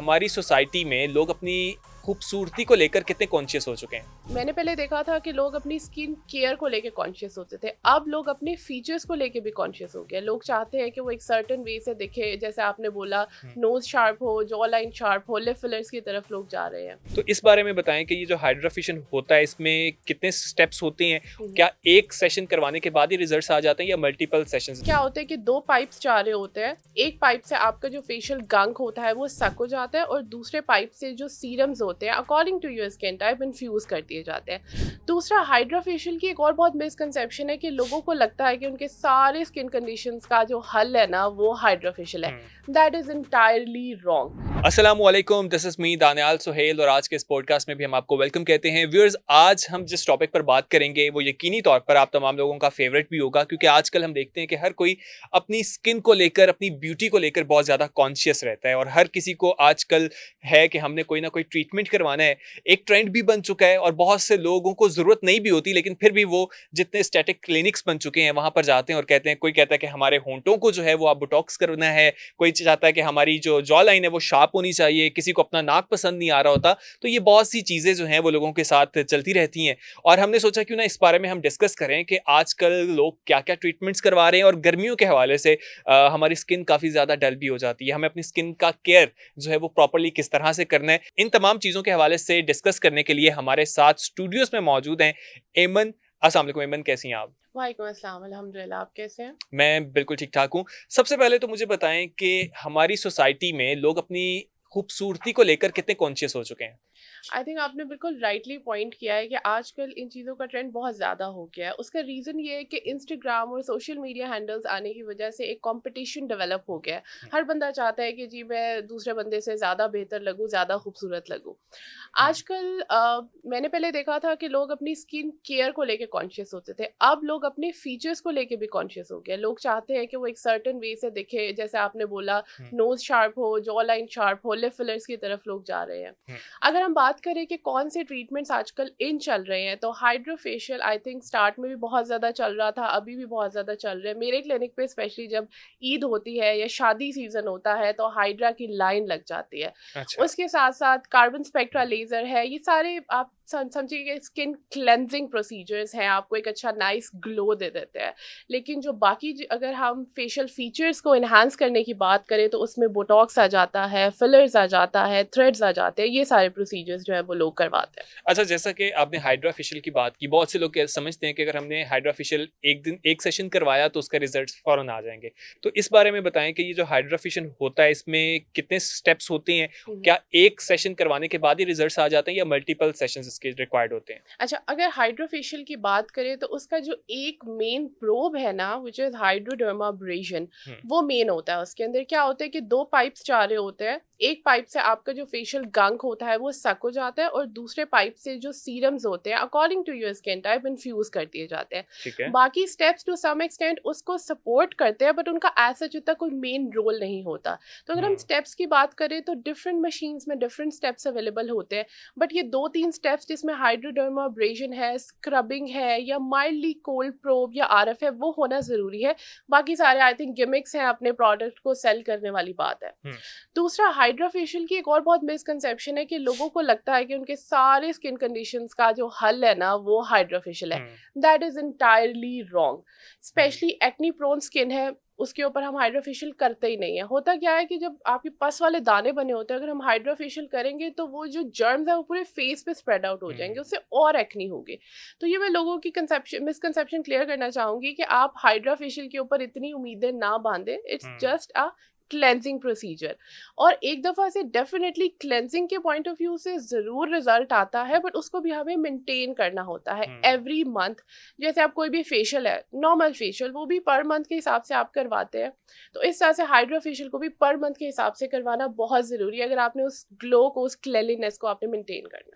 हमारी सोसाइटी में लोग अपनी खूबसूरती को लेकर कितने कॉन्शियस हो चुके हैं। मैंने पहले देखा था कि लोग अपनी स्किन केयर को लेके कॉन्शियस होते थे। अब लोग अपने फीचर्स को लेके भी कॉन्शियस हो गए। लोग चाहते हैं कि वो एक सर्टेन वे से दिखे, जैसे आपने बोला नोज शार्प हो, जॉ लाइन शार्प हो, लिप फिलर्स की तरफ लोग जा रहे हैं। तो इस बारे में बताएं कि ये जो हाइड्रा फेशियल होता है इसमें कितने स्टेप्स होते हैं। हम्म। क्या एक सेशन करवाने के बाद ही रिजल्ट्स आ जाते हैं या मल्टीपल सेशंस। क्या होता है कि दो पाइप्स जा रहे होते हैं। एक पाइप से आपका जो फेशियल गंक होता है वो सक हो जाता है और दूसरे पाइप से जो सीरम्स होते हैं according to your skin type infuse कर दिए जाते हैं। दूसरा, हाइड्रा फेशियल की एक और बहुत मिसकंसेप्शन है कि लोगों को लगता है कि उनके सारे स्किन कंडीशंस का जो हल है ना वो हाइड्रा फेशियल है। That is entirely wrong. अस्सलामुअलैकुम, this is me Daniyal Suhail और आज के इस पॉडकास्ट में भी हम आपको वेलकम कहते हैं। व्यूअर्स, आज हम जिस टॉपिक पर बात करेंगे वो यकीनी तौर पर आप तमाम लोगों का फेवरेट भी होगा, क्योंकि आजकल हम देखते हैं कि हर कोई अपनी स्किन को लेकर, अपनी ब्यूटी को लेकर बहुत ज़्यादा कॉन्शियस रहता है और हर किसी को आजकल है कि हमने कोई ना कोई ट्रीटमेंट करवाना है। एक ट्रेंड भी बन चुका है और बहुत से लोगों को ज़रूरत नहीं भी होती, लेकिन फिर भी वो जितने स्टैटिक क्लिनिक्स बन चुके हैं वहाँ पर जाते हैं और कहते हैं, कोई कहता है कि हमारे होंठों को जो है वो आप बोटॉक्स करना है, कोई चाहता है कि हमारी जो जॉ लाइन है वो शार्प होनी चाहिए, किसी को अपना नाक पसंद नहीं आ रहा होता। तो ये बहुत सी चीज़ें जो हैं वो लोगों के साथ चलती रहती हैं और हमने सोचा क्यों ना इस बारे में हम डिस्कस करें कि आजकल लोग क्या क्या ट्रीटमेंट्स करवा रहे हैं और गर्मियों के हवाले से हमारी स्किन काफ़ी ज़्यादा डल भी हो जाती है। हमें अपनी स्किन का केयर जो है वो प्रॉपरली किस तरह से करना है, इन तमाम चीज़ों के हवाले से डिस्कस करने के लिए हमारे साथ स्टूडियोज में मौजूद हैं एमन। अस्सलाम वालेकुम एमन, कैसी हैं आप? वालेकुम अस्सलाम, अल्हम्दुलिल्लाह। आप कैसे हैं? मैं बिल्कुल ठीक ठाक हूँ। सबसे पहले तो मुझे बताएं कि हमारी सोसाइटी में लोग अपनी खूबसूरती को लेकर कितने कॉन्शियस हो चुके हैं। आई थिंक आपने बिल्कुल राइटली पॉइंट किया है कि आजकल इन चीज़ों का ट्रेंड बहुत ज़्यादा हो गया है। उसका रीज़न ये है कि इंस्टाग्राम और सोशल मीडिया हैंडल्स आने की वजह से एक कंपटीशन डेवलप हो गया है। हर बंदा चाहता है कि जी मैं दूसरे बंदे से ज़्यादा बेहतर लगूँ, ज़्यादा खूबसूरत लगूँ। आजकल मैंने पहले देखा था कि लोग अपनी स्किन केयर को लेके कॉन्शियस होते थे। अब लोग अपने फीचर्स को लेके भी कॉन्शियस हो गए। लोग चाहते हैं कि वो एक सर्टेन वे से दिखे, जैसे आपने बोला नोज शार्प हो, जॉ लाइन शार्प हो, लिप फिलर्स की तरफ लोग जा रहे हैं। अगर हम बात करें कि कौन से ट्रीटमेंट्स आजकल इन चल रहे हैं, तो hydra facial I think start में भी बहुत ज़्यादा चल रहा था, अभी भी बहुत ज़्यादा चल रहा है। मेरे क्लिनिक पे स्पेशली जब ईद होती है या शादी सीजन होता है तो हाइड्रा की लाइन लग जाती है। अच्छा। उसके साथ साथ कार्बन स्पेक्ट्रा लेज़र है, ये सारे आप समझिए कि स्किन क्लेंजिंग प्रोसीजर्स हैं, आपको एक अच्छा नाइस ग्लो दे देते हैं। लेकिन जो बाकी अगर हम फेशियल फीचर्स को इन्हांस करने की बात करें तो उसमें बोटॉक्स आ जाता है, फिलर्स आ जाता है, थ्रेड्स आ जाते हैं, ये सारे प्रोसीजर्स जो है वो लोग करवाते हैं। अच्छा, जैसा कि आपने हाइड्रा फेशियल की बात की, बहुत से लोग समझते हैं कि अगर हमने हाइड्रा फेशियल एक दिन एक सेशन करवाया तो उसका रिजल्ट फौरन आ जाएंगे। तो इस बारे में बताएं कि ये जो हाइड्रा फेशियल होता है इसमें कितने स्टेप्स होते हैं। क्या एक सेशन करवाने के बाद ही रिजल्ट आ जाते हैं या मल्टीपल सेशंस इसके रिक्वायर्ड होते हैं। अच्छा, अगर हाइड्रा फेशियल की बात करें तो उसका जो एक मेन प्रोब है ना, विच इज हाइड्रोडर्माब्रेशन, वो मेन होता है। उसके अंदर क्या होता है कि दो पाइप्स जा रहे होते हैं। एक पाइप से आपका जो फेशियल गंक होता है वो सक हो जाता है और दूसरे पाइप से जो सीरम्स होते हैं according to your skin type infuse कर दिए जाते हैं। ठीक है। बाकी स्टेप्स टू सम एक्सटेंट उसको सपोर्ट करते हैं, बट उनका ऐसा जितना कोई मेन रोल नहीं होता। तो अगर हम स्टेप्स की बात करें तो डिफरेंट मशीन्स में डिफरेंट स्टेप्स अवेलेबल होते हैं, बट ये 2-3 स्टेप्स जिसमें हाइड्रोडर्माब्रेशन है, स्क्रबिंग है या माइल्डली कोल्ड प्रोब या आरएफ है, वो होना ज़रूरी है। बाकी सारे आई थिंक गिमिक्स हैं, अपने प्रोडक्ट को सेल करने वाली बात है। दूसरा, हाइड्रा फेशियल की एक और बहुत मिसकंसेप्शन है कि लोगों को लगता है कि उनके सारे स्किन कंडीशंस का जो हल है ना वो हाइड्रा फेशियल है। That is entirely wrong. Specially acne prone skin है, उसके ऊपर हम हाइड्रा फेशियल करते ही नहीं है। होता क्या है कि जब आपके पस वाले दाने बने होते हैं, अगर हम हाइड्रा फेशियल करेंगे तो वो जो जर्म्स है वो पूरे फेस पे स्प्रेड आउट हो जाएंगे, उससे और एक्नी होगी। तो ये मैं लोगों की मिसकंसेप्शन क्लियर करना चाहूंगी कि आप हाइड्रा फेशियल के ऊपर इतनी उम्मीदें ना बांधें। It's just a cleansing procedure, और एक दफ़ा से डेफिनेटली क्लेंजिंग के पॉइंट ऑफ व्यू से ज़रूर रिजल्ट आता है, बट उसको भी हमें मेंटेन करना होता है एवरी मंथ। जैसे आप कोई भी फेशियल है, नॉर्मल फेशियल, वो भी पर मंथ के हिसाब से आप करवाते हैं, तो इस तरह से हाइड्रा फेशियल को भी पर मंथ के हिसाब से करवाना बहुत ज़रूरी है अगर आपने उस ग्लो को, उस क्लेनलीनेस को आपने मेंटेन करना।